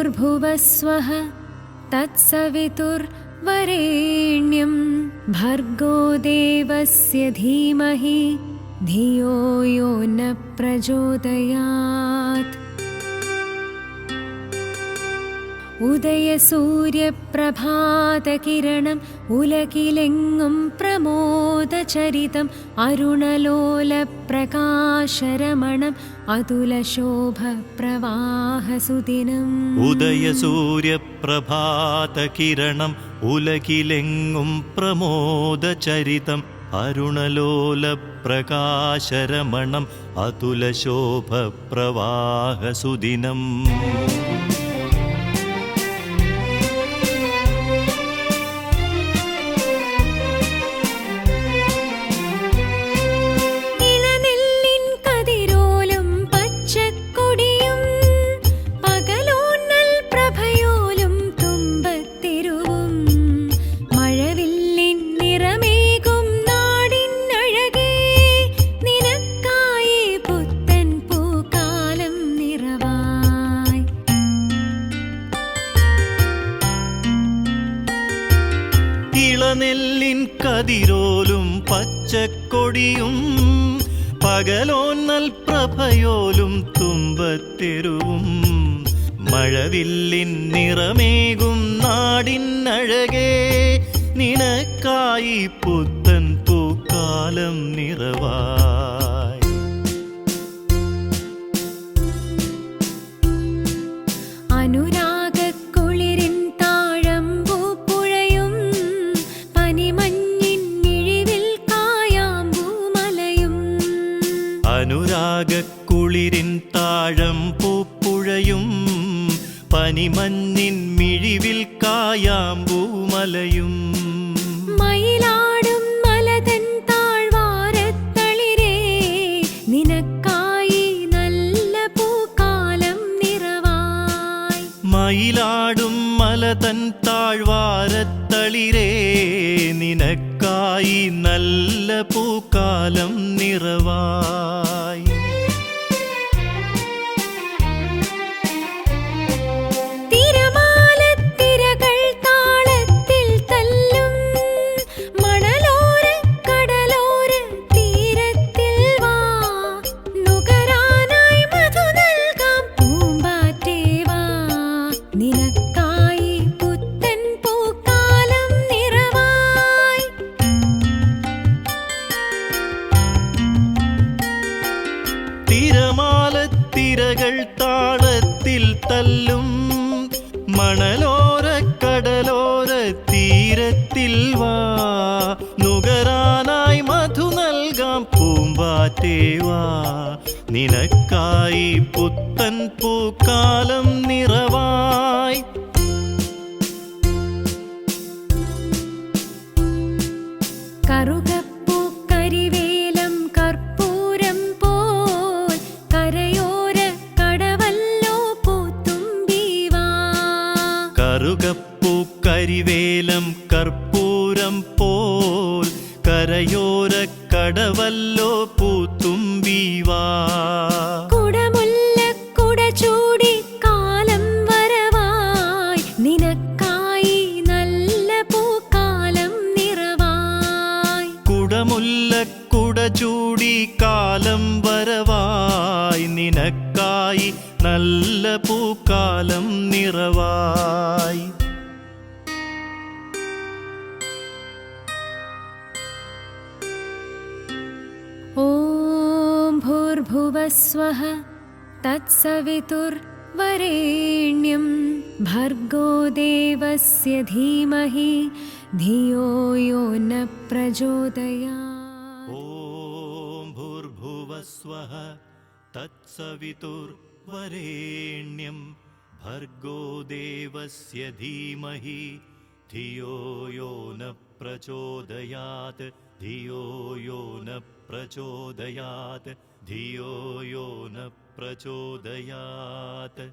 भूर्भुवस्वः तत्सवितुर्वरेण्यं भर्गो देवस्य धीमहि धियो यो न प्रचोदयात्। उदयसूर्यप्रभातकिरणम् उलकिलेङ्गुं प्रमोदचरितम् अरुणलोलप्रकाशरमणम् अतुलशोभप्रवाहसुदिनम्। उदयसूर्यप्रभातकिरणम् उलकिलेङ्गुं प्रमोदचरितम् अरुणलोलप्रकाशरमणम् अतुलशोभप्रवाहसुदिनम्। ഇളനെല്ലിൻ കതിരോലും പച്ചക്കൊടിയും പകലോന്നൽ പ്രഭയോലും തുമ്പത്തെരുവും മഴവില്ലിൻ നിറമേകും നാടിനഴകേ നിനക്കായി പുത്തൻ പൂക്കാലം നിറവായി. അനുരാഗക്കുളിരിൻ താഴം പൂപ്പുഴയും പനിമഞ്ഞിൻ മിഴിവിൽ കായാമ്പൂമലയും മയിലാടും മലതൻ താഴ്വാരത്തളിരേ നിനക്കായി നല്ല പൂക്കാലം നിറവായി. മയിലാടും മലതൻ താഴ്വാരത്തളിരേ നിനക്കായി നല്ല പൂക്കാലം നിറവായി. തിരമാലത്തിരകൾ താളത്തിൽ തല്ലും മണലോര കടലോര തീരത്തിൽ വാ നുകരാനായി മധു നൽകാം പൂമ്പാറ്റേ വാ നിനക്കായി പുത്തൻ പൂക്കാലം നിറവായി. തിരമാലത്തിരകൾ താളത്തിൽ തല്ലും മണലോര കടലോര തീരത്തിൽ വാ നുകരാനായി മധു നൽകാം പൂമ്പാറ്റേ വാ നിനക്കായി പുത്തൻ പൂക്കാലം നിറവായി. കറുകപ്പൂക്കരിവേലം കർപ്പൂരം പോൽ കരയോര കടവല്ലോ പൂത്തുമ്പീവാ. കറുകപ്പൂക്കരിവേലം കർപ്പൂരം പോൽ കരയോര കടവല്ലോ പൂത്തുമ്പീവാ. കുടമുല്ലക്കുട ചൂടി കാലം വരവായി നിനക്കായി നല്ല പൂക്കാലം നിറവായി. കുടമുല്ലക്കുട ചൂടി കാലം വരവായി നിനക്കായി നല്ല പൂക്കാലം നിറവായി. ഓം ഭൂർഭുവസ്വഃ തത്സവിതുർവരേണ്യം ഭർഗോ ദേവസ്യ ധീമഹി ധിയോ യോ ന പ്രചോദയാത്. ഓം ഭൂർഭുവസ്വഃ തത്സവിതുർവരേണ്യം ഭർഗോ ദേവസ്യ ധീമഹി ധിയോ യോ ന പ്രചോദയാത് ധിയോ യോ ന പ്രചോദയാത് ധിയോ യോ ന പ്രചോദയാത്.